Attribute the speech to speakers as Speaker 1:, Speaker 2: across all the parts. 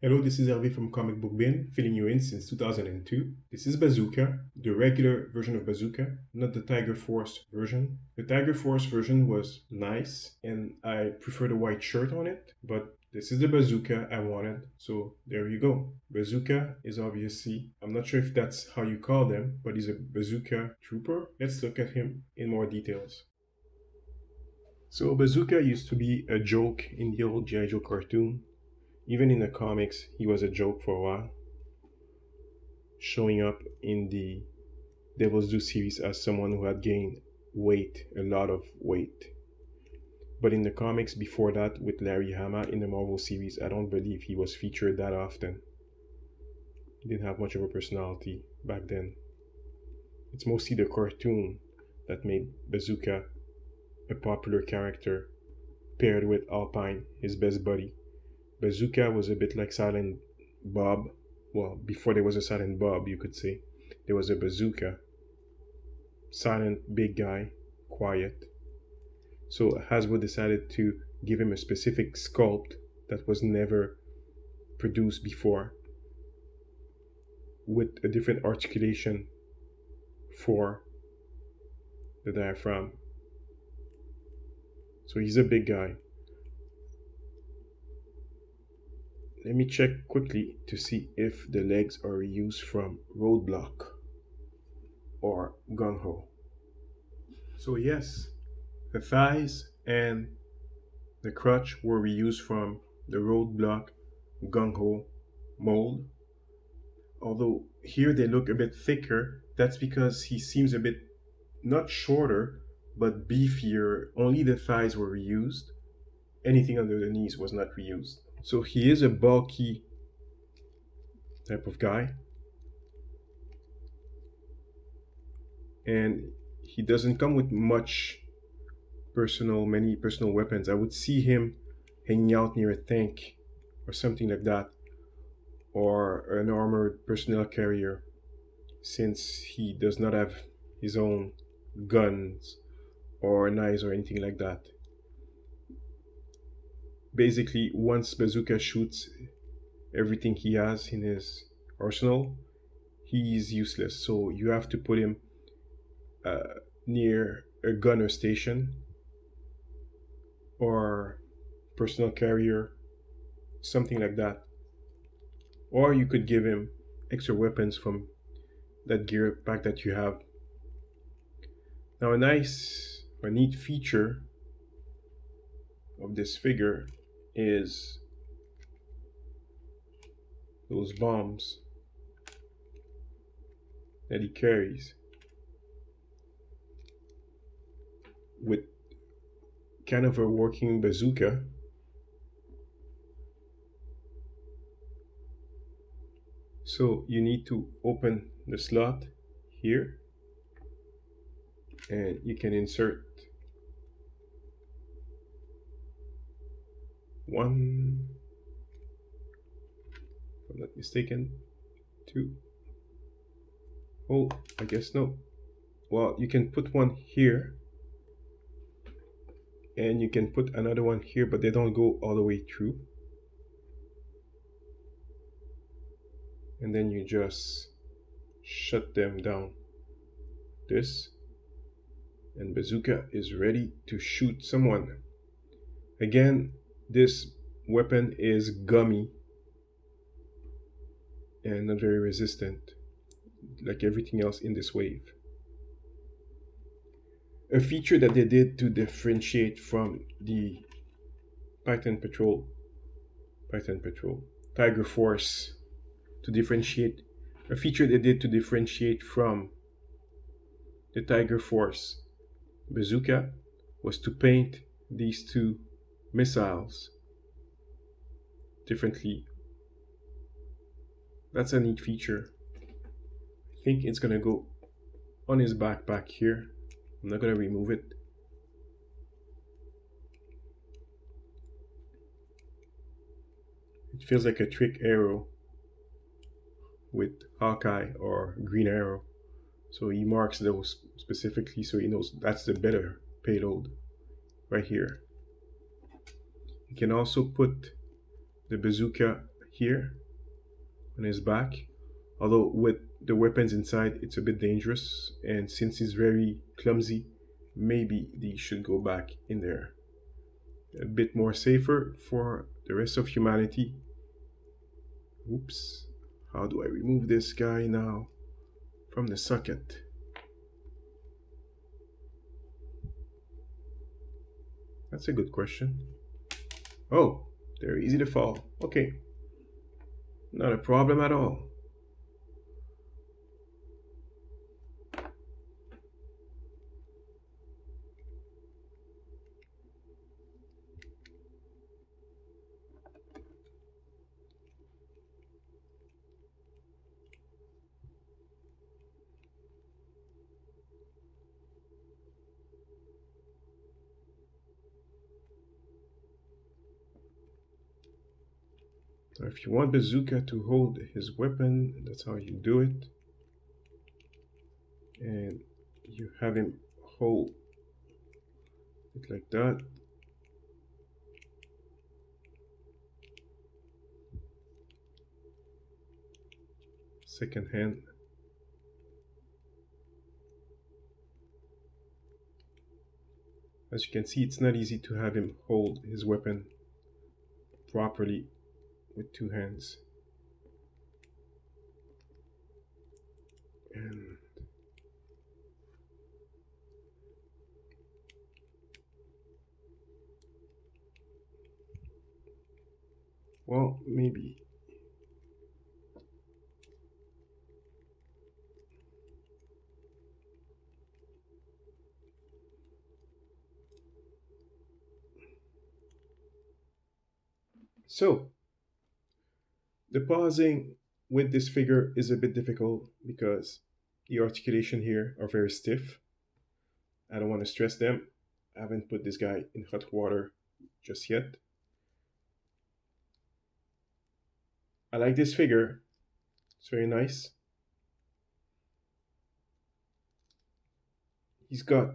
Speaker 1: Hello, this is Hervé from Comic Book Bin, filling you in since 2002. This is Bazooka, the regular version of Bazooka, not the Tiger Force version. The Tiger Force version was nice, and I prefer the white shirt on it, but this is the Bazooka I wanted, so there you go. Bazooka is obviously, I'm not sure if that's how you call them, but he's a Bazooka trooper. Let's look at him in more details. So Bazooka used to be a joke in the old G.I. Joe cartoon. Even in the comics, he was a joke for a while, showing up in the Devil's Due series as someone who had gained weight, a lot of weight. But in the comics before that, with Larry Hama in the Marvel series, I don't believe he was featured that often. He didn't have much of a personality back then. It's mostly the cartoon that made Bazooka a popular character, paired with Alpine, his best buddy. Bazooka was a bit like Silent Bob. Well, before there was a Silent Bob, you could say. There was a Bazooka. Silent, big guy, quiet. So Hasbro decided to give him a specific sculpt that was never produced before, with a different articulation for the diaphragm. So he's a big guy. Let me check quickly to see if the legs are reused from Roadblock or Gung Ho. So yes, the thighs and the crotch were reused from the Roadblock Gung Ho mold. Although here they look a bit thicker, that's because he seems a bit not shorter, but beefier. Only the thighs were reused. Anything under the knees was not reused. So he is a bulky type of guy. And he doesn't come with many personal weapons. I would see him hanging out near a tank or something like that, or an armored personnel carrier, since he does not have his own guns or knives or anything like that. Basically, once Bazooka shoots everything he has in his arsenal, he is useless. So you have to put him near a gunner station or personal carrier, something like that. Or you could give him extra weapons from that gear pack that you have. Now, a neat feature of this figure is those bombs that he carries with kind of a working bazooka. So you need to open the slot here and you can insert one, if I'm not mistaken, two. Oh, I guess no. Well, you can put one here and you can put another one here, but they don't go all the way through. And then you just shut them down. This, and Bazooka is ready to shoot someone. Again, this weapon is gummy and not very resistant, like everything else in this wave. A feature that they did to differentiate from the Titan Patrol, Tiger Force, to differentiate, a feature they did to differentiate from the Tiger Force Bazooka was to paint these two missiles differently. That's a neat feature. I think it's gonna go on his backpack here. I'm not gonna remove it. It feels like a trick arrow with Hawkeye or Green Arrow. So he marks those specifically so he knows that's the better payload right here. You can also put the bazooka here on his back. Although with the weapons inside, it's a bit dangerous, and since he's very clumsy, maybe these should go back in there. A bit more safer for the rest of humanity. Oops. How do I remove this guy now from the socket? That's a good question. Oh, they're easy to fall. Okay, not a problem at all. So if you want Bazooka to hold his weapon, that's how you do it. And you have him hold it like that. Second hand. As you can see, it's not easy to have him hold his weapon properly with two hands. And well, maybe. So, the pausing with this figure is a bit difficult because the articulation here are very stiff. I don't want to stress them. I haven't put this guy in hot water just yet. I like this figure. It's very nice. He's got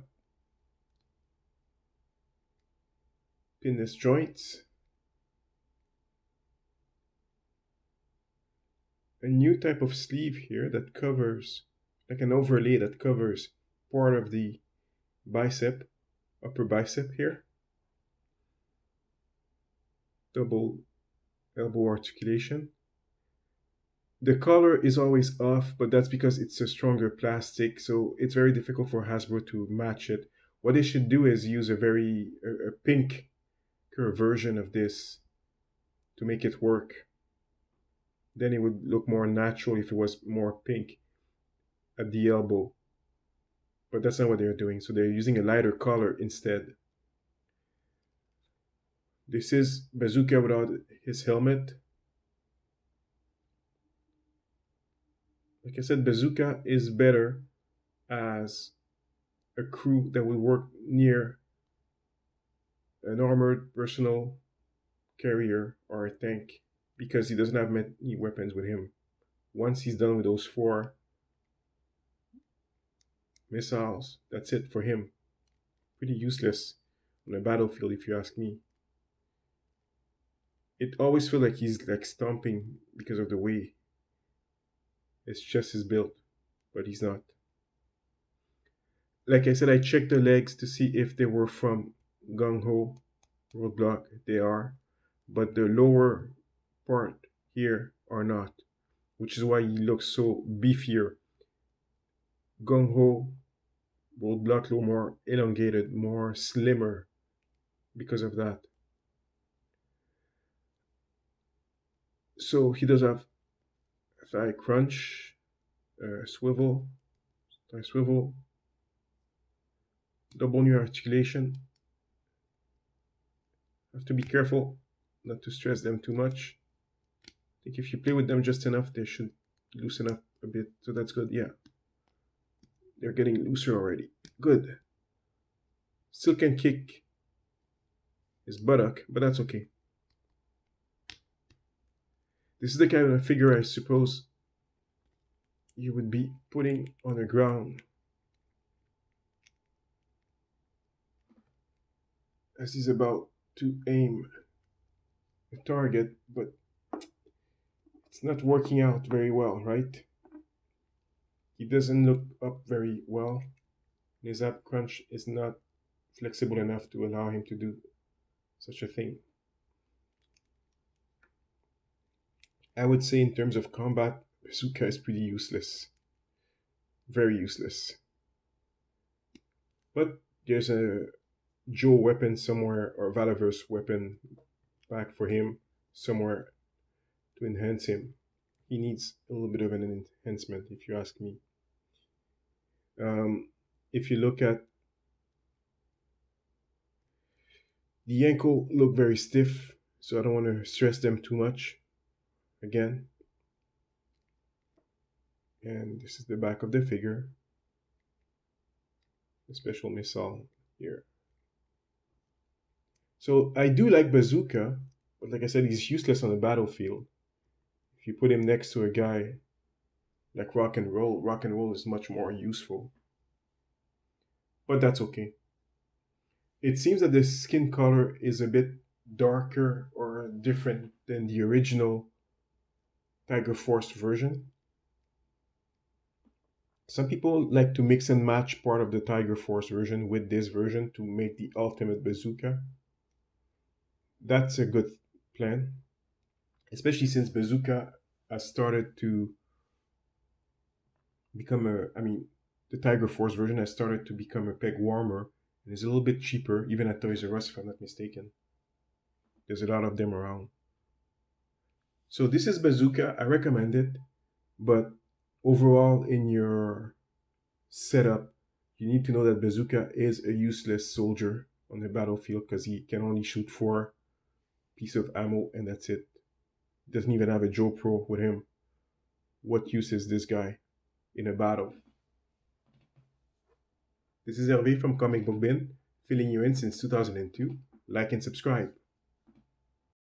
Speaker 1: pinless joints, a new type of sleeve here that covers, like an overlay that covers part of the bicep, upper bicep here. Double elbow articulation. The color is always off, but that's because it's a stronger plastic, so it's very difficult for Hasbro to match it. What they should do is use a pink version of this to make it work. Then it would look more natural if it was more pink at the elbow. But that's not what they're doing, so they're using a lighter color instead. This is Bazooka without his helmet. Like I said, Bazooka is better as a crew that will work near an armored personal carrier or a tank because he doesn't have many weapons with him. Once he's done with those four missiles, that's it for him. Pretty useless on a battlefield, if you ask me. It always feels like he's like stomping because of the way his chest is built, but he's not. Like I said, I checked the legs to see if they were from Gung Ho Roadblock. They are, but the lower part here are not, which is why he looks so beefier. Gung Ho Roadblock look more elongated, more slimmer because of that. So he does have thigh crunch, swivel, thigh swivel, double knee articulation. Have to be careful not to stress them too much. I think if you play with them just enough, they should loosen up a bit. So that's good. Yeah, they're getting looser already. Good. Still can kick his buttock, but that's okay. This is the kind of figure I suppose you would be putting on the ground as he's about to aim a target, but It's not working out very well, right? He doesn't look up very well. His up crunch is not flexible enough to allow him to do such a thing. I would say, in terms of combat, Bazooka is pretty useless. Very useless. But there's a Joe weapon somewhere, or Valaverse weapon back for him somewhere to enhance him. He needs a little bit of an enhancement, if you ask me. If you look at the ankle, look very stiff, so I don't want to stress them too much. Again, and this is the back of the figure. The special missile here. So I do like Bazooka, but like I said, he's useless on the battlefield. If you put him next to a guy like Rock and Roll is much more useful. But that's okay. It seems that the skin color is a bit darker or different than the original Tiger Force version. Some people like to mix and match part of the Tiger Force version with this version to make the ultimate bazooka. That's a good plan, especially since bazooka has started to become the Tiger Force version has started to become a peg warmer and is a little bit cheaper, even at Toys R Us, if I'm not mistaken. There's a lot of them around. So this is bazooka. I recommend it, but overall, in your setup, you need to know that bazooka is a useless soldier on the battlefield because he can only shoot 4 pieces of ammo and that's it. He doesn't even have a Joe Pro with him. What use is this guy in a battle? This is Hervé from Comic Book Bin, filling you in since 2002. Like and subscribe.